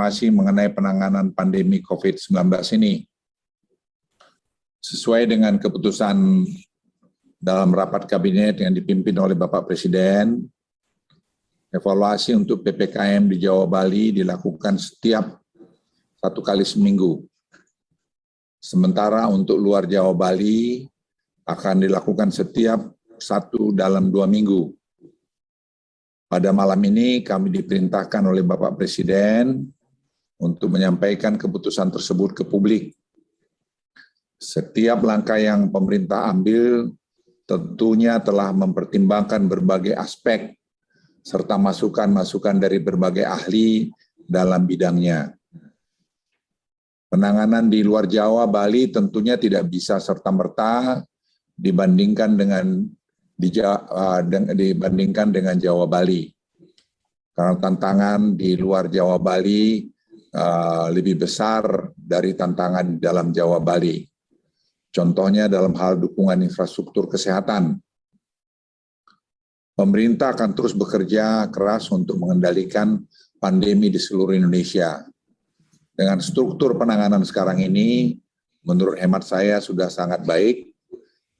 informasi mengenai penanganan pandemi COVID-19 ini. Sesuai dengan keputusan dalam rapat kabinet yang dipimpin oleh Bapak Presiden, evaluasi untuk PPKM di Jawa Bali dilakukan setiap 1 kali seminggu. Sementara untuk luar Jawa Bali akan dilakukan setiap 1 dalam 2 minggu. Pada malam ini kami diperintahkan oleh Bapak Presiden untuk menyampaikan keputusan tersebut ke publik. Setiap langkah yang pemerintah ambil tentunya telah mempertimbangkan berbagai aspek serta masukan-masukan dari berbagai ahli dalam bidangnya. Penanganan di luar Jawa, Bali tentunya tidak bisa serta-merta dibandingkan dengan Jawa Bali. Karena tantangan di luar Jawa Bali lebih besar dari tantangan di dalam Jawa Bali. Contohnya dalam hal dukungan infrastruktur kesehatan. Pemerintah akan terus bekerja keras untuk mengendalikan pandemi di seluruh Indonesia. Dengan struktur penanganan sekarang ini, menurut hemat saya sudah sangat baik,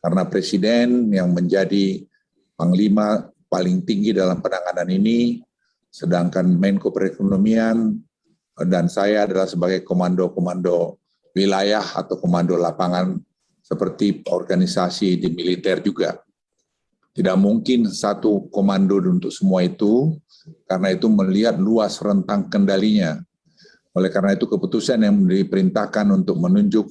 karena Presiden yang menjadi Panglima paling tinggi dalam penanganan ini, sedangkan Menko Perekonomian dan saya adalah sebagai komando-komando wilayah atau komando lapangan seperti organisasi di militer juga. Tidak mungkin satu komando untuk semua itu, karena itu melihat luas rentang kendalinya. Oleh karena itu keputusan yang diperintahkan untuk menunjuk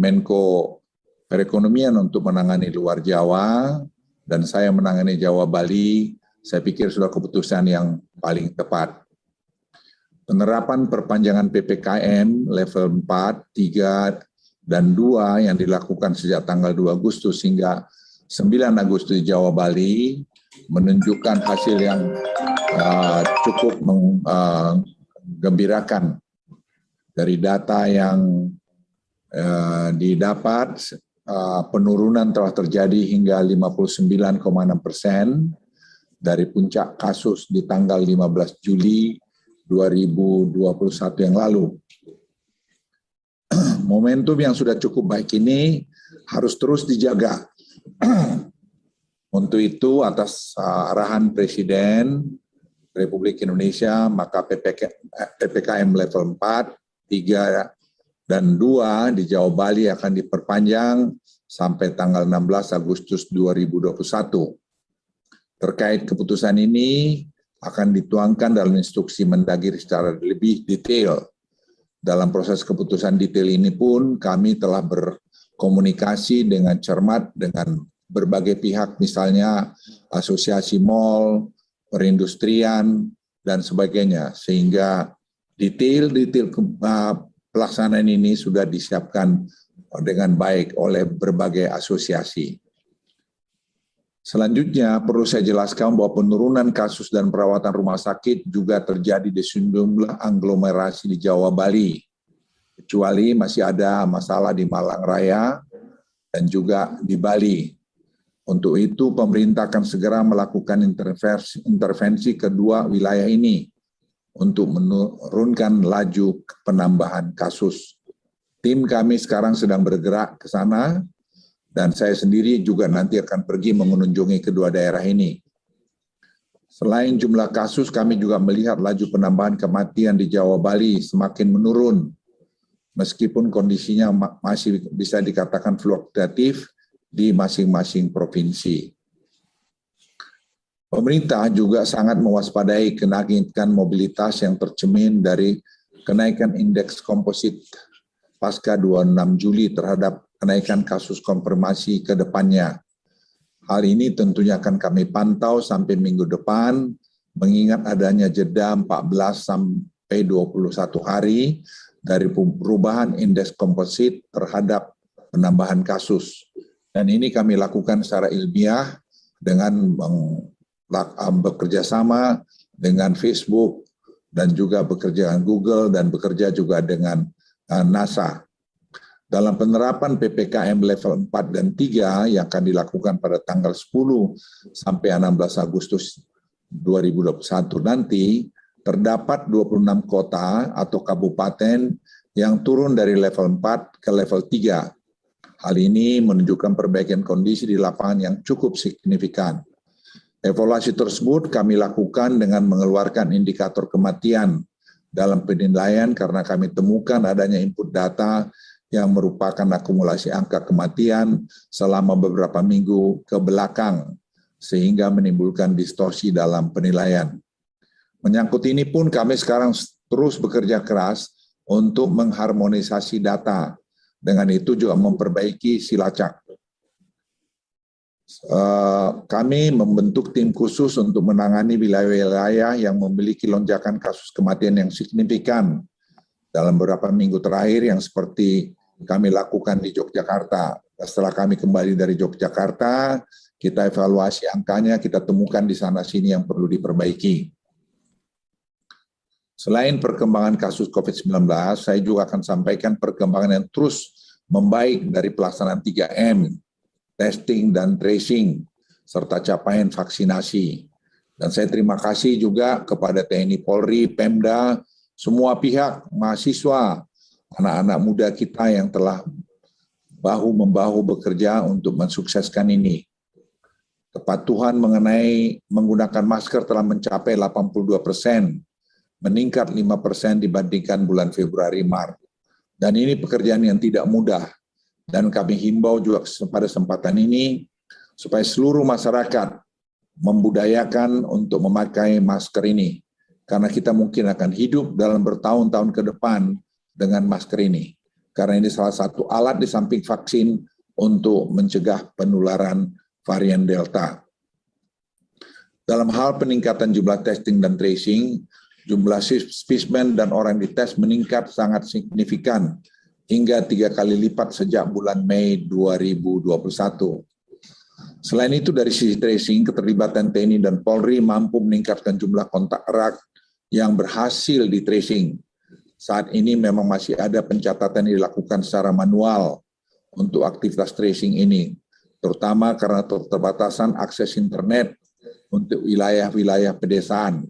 Menko Perekonomian untuk menangani luar Jawa, dan saya menangani Jawa Bali, saya pikir sudah keputusan yang paling tepat. Penerapan perpanjangan PPKM level 4, 3, dan 2 yang dilakukan sejak tanggal 2 Agustus hingga 9 Agustus di Jawa Bali menunjukkan hasil yang cukup menggembirakan. Dari data yang didapat, penurunan telah terjadi hingga 59,6% dari puncak kasus di tanggal 15 Juli 2021 yang lalu. Momentum yang sudah cukup baik ini harus terus dijaga. Untuk itu, atas arahan Presiden Republik Indonesia, maka PPKM level 4, 3, dan 2 di Jawa Bali akan diperpanjang sampai tanggal 16 Agustus 2021. Terkait keputusan ini akan dituangkan dalam instruksi Mendagri secara lebih detail. Dalam proses keputusan detail ini pun kami telah berkomunikasi dengan cermat dengan berbagai pihak, misalnya asosiasi mal, perindustrian, dan sebagainya, sehingga detail-detail pelaksanaan ini sudah disiapkan dengan baik oleh berbagai asosiasi. Selanjutnya, perlu saya jelaskan bahwa penurunan kasus dan perawatan rumah sakit juga terjadi di sejumlah aglomerasi di Jawa Bali, kecuali masih ada masalah di Malang Raya dan juga di Bali. Untuk itu, pemerintah akan segera melakukan intervensi kedua wilayah ini untuk menurunkan laju penambahan kasus. Tim kami sekarang sedang bergerak ke sana, dan saya sendiri juga nanti akan pergi mengunjungi kedua daerah ini. Selain jumlah kasus, kami juga melihat laju penambahan kematian di Jawa Bali semakin menurun, meskipun kondisinya masih bisa dikatakan fluktuatif di masing-masing provinsi. Pemerintah juga sangat mewaspadai kenaikan mobilitas yang tercermin dari kenaikan indeks komposit pasca 26 Juli terhadap kenaikan kasus konfirmasi ke depannya. Hal ini tentunya akan kami pantau sampai minggu depan, mengingat adanya jeda 14 sampai 21 hari dari perubahan indeks komposit terhadap penambahan kasus. Dan ini kami lakukan secara ilmiah dengan bekerja sama dengan Facebook dan juga bekerja dengan Google dan bekerja juga dengan NASA. Dalam penerapan PPKM level 4 dan 3 yang akan dilakukan pada tanggal 10 sampai 16 Agustus 2021 nanti, terdapat 26 kota atau kabupaten yang turun dari level 4 ke level 3. Hal ini menunjukkan perbaikan kondisi di lapangan yang cukup signifikan. Evaluasi tersebut kami lakukan dengan mengeluarkan indikator kematian dalam penilaian karena kami temukan adanya input data yang merupakan akumulasi angka kematian selama beberapa minggu ke belakang, sehingga menimbulkan distorsi dalam penilaian. Menyangkut ini pun kami sekarang terus bekerja keras untuk mengharmonisasi data. Dengan itu juga memperbaiki silacak. Kami membentuk tim khusus untuk menangani wilayah-wilayah yang memiliki lonjakan kasus kematian yang signifikan dalam beberapa minggu terakhir yang seperti kami lakukan di Yogyakarta. Setelah kami kembali dari Yogyakarta, kita evaluasi angkanya, kita temukan di sana-sini yang perlu diperbaiki. Selain perkembangan kasus COVID-19, saya juga akan sampaikan perkembangan yang terus membaik dari pelaksanaan 3M, testing dan tracing, serta capaian vaksinasi. Dan saya terima kasih juga kepada TNI Polri, Pemda, semua pihak, mahasiswa, anak-anak muda kita yang telah bahu-membahu bekerja untuk mensukseskan ini. Kepatuhan mengenai menggunakan masker telah mencapai 82%, meningkat 5% dibandingkan bulan Februari-Maret. Dan ini pekerjaan yang tidak mudah. Dan kami himbau juga pada kesempatan ini supaya seluruh masyarakat membudayakan untuk memakai masker ini. Karena kita mungkin akan hidup dalam bertahun-tahun ke depan dengan masker ini. Karena ini salah satu alat di samping vaksin untuk mencegah penularan varian Delta. Dalam hal peningkatan jumlah testing dan tracing, jumlah spesimen dan orang dites meningkat sangat signifikan hingga 3 kali lipat sejak bulan Mei 2021. Selain itu dari sisi tracing, keterlibatan TNI dan Polri mampu meningkatkan jumlah kontak erat yang berhasil di tracing. Saat ini memang masih ada pencatatan yang dilakukan secara manual untuk aktivitas tracing ini, terutama karena keterbatasan akses internet untuk wilayah-wilayah pedesaan.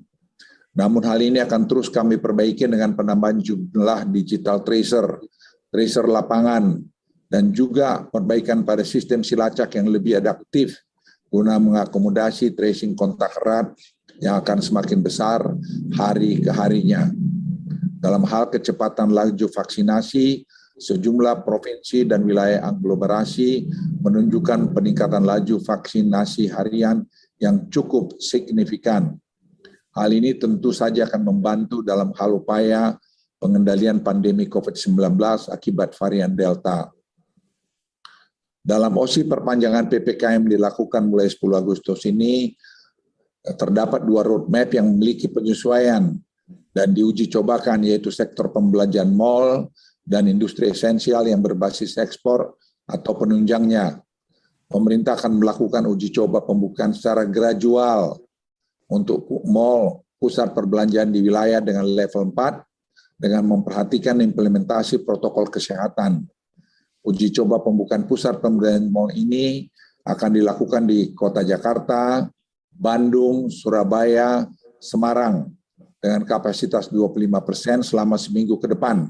Namun hal ini akan terus kami perbaiki dengan penambahan jumlah digital tracer lapangan, dan juga perbaikan pada sistem silacak yang lebih adaptif guna mengakomodasi tracing kontak erat yang akan semakin besar hari ke harinya. Dalam hal kecepatan laju vaksinasi, sejumlah provinsi dan wilayah aglomerasi menunjukkan peningkatan laju vaksinasi harian yang cukup signifikan. Hal ini tentu saja akan membantu dalam hal upaya pengendalian pandemi COVID-19 akibat varian Delta. Dalam OSI perpanjangan PPKM dilakukan mulai 10 Agustus ini, terdapat 2 roadmap yang memiliki penyesuaian dan diuji cobakan, yaitu sektor pembelanjaan mal dan industri esensial yang berbasis ekspor atau penunjangnya. Pemerintah akan melakukan uji coba pembukaan secara gradual untuk mal, pusat perbelanjaan di wilayah dengan level 4, dengan memperhatikan implementasi protokol kesehatan. Uji coba pembukaan pusat perbelanjaan mal ini akan dilakukan di Kota Jakarta, Bandung, Surabaya, Semarang, dengan kapasitas 25% selama seminggu ke depan.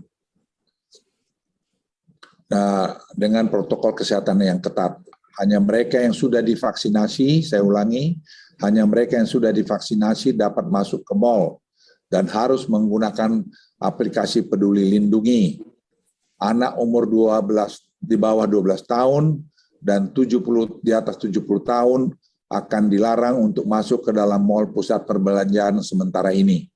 Nah, dengan protokol kesehatan yang ketat. Hanya mereka yang sudah divaksinasi, saya ulangi, hanya mereka yang sudah divaksinasi dapat masuk ke mal dan harus menggunakan aplikasi Peduli Lindungi. Anak umur 12 di bawah 12 tahun dan 70 di atas 70 tahun akan dilarang untuk masuk ke dalam mal pusat perbelanjaan sementara ini.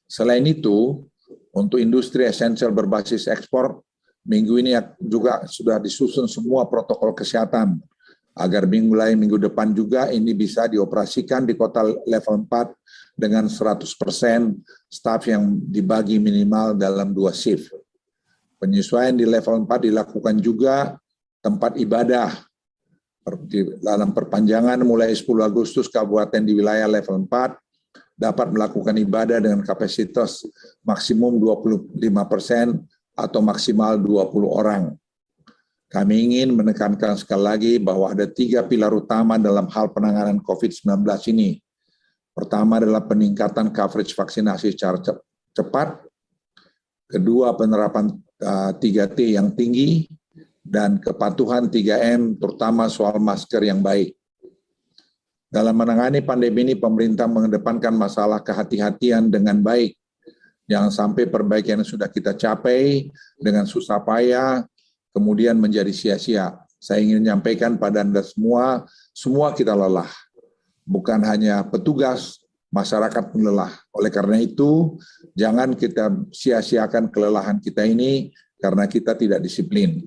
Selain itu, untuk industri esensial berbasis ekspor, minggu ini juga sudah disusun semua protokol kesehatan agar mulai minggu depan juga ini bisa dioperasikan di kota level 4 dengan 100% staf yang dibagi minimal dalam 2 shift. Penyesuaian di level 4 dilakukan juga tempat ibadah. Dalam perpanjangan mulai 10 Agustus, kabupaten di wilayah level 4 dapat melakukan ibadah dengan kapasitas maksimum 25% atau maksimal 20 orang. Kami ingin menekankan sekali lagi bahwa ada 3 pilar utama dalam hal penanganan COVID-19 ini. Pertama adalah peningkatan coverage vaksinasi secara cepat. Kedua, penerapan 3T yang tinggi. Dan kepatuhan 3M, terutama soal masker yang baik. Dalam menangani pandemi ini, pemerintah mengedepankan masalah kehati-hatian dengan baik. Jangan sampai perbaikan yang sudah kita capai dengan susah payah, kemudian menjadi sia-sia. Saya ingin menyampaikan pada Anda semua kita lelah. Bukan hanya petugas, masyarakat pun lelah. Oleh karena itu, jangan kita sia-siakan kelelahan kita ini karena kita tidak disiplin.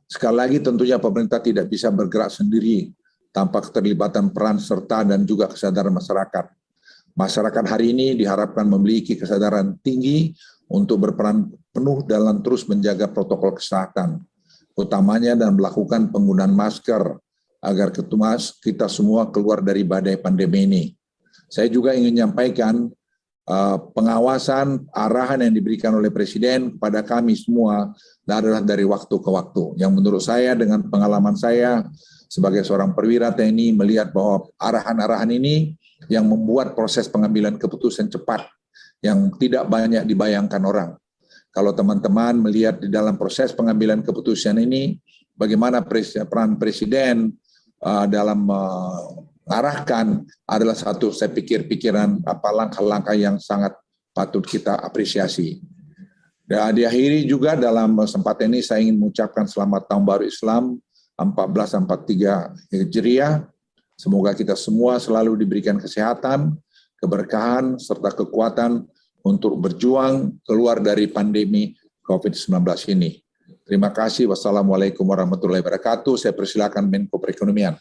Sekali lagi tentunya pemerintah tidak bisa bergerak sendiri tanpa keterlibatan peran serta dan juga kesadaran masyarakat. Masyarakat hari ini diharapkan memiliki kesadaran tinggi untuk berperan penuh dalam terus menjaga protokol kesehatan, utamanya dan melakukan penggunaan masker agar kita semua keluar dari badai pandemi ini. Saya juga ingin menyampaikan pengawasan, arahan yang diberikan oleh Presiden kepada kami semua adalah dari waktu ke waktu. Yang menurut saya dengan pengalaman saya sebagai seorang perwira TNI melihat bahwa arahan-arahan ini yang membuat proses pengambilan keputusan cepat yang tidak banyak dibayangkan orang. Kalau teman-teman melihat di dalam proses pengambilan keputusan ini, bagaimana peran Presiden dalam mengarahkan adalah satu saya pikiran langkah-langkah yang sangat patut kita apresiasi. Dan diakhiri juga dalam kesempatan ini saya ingin mengucapkan selamat Tahun Baru Islam 1443 Hijriah. Semoga kita semua selalu diberikan kesehatan, keberkahan, serta kekuatan untuk berjuang keluar dari pandemi COVID-19 ini. Terima kasih. Wassalamualaikum warahmatullahi wabarakatuh. Saya persilakan Menko Perekonomian.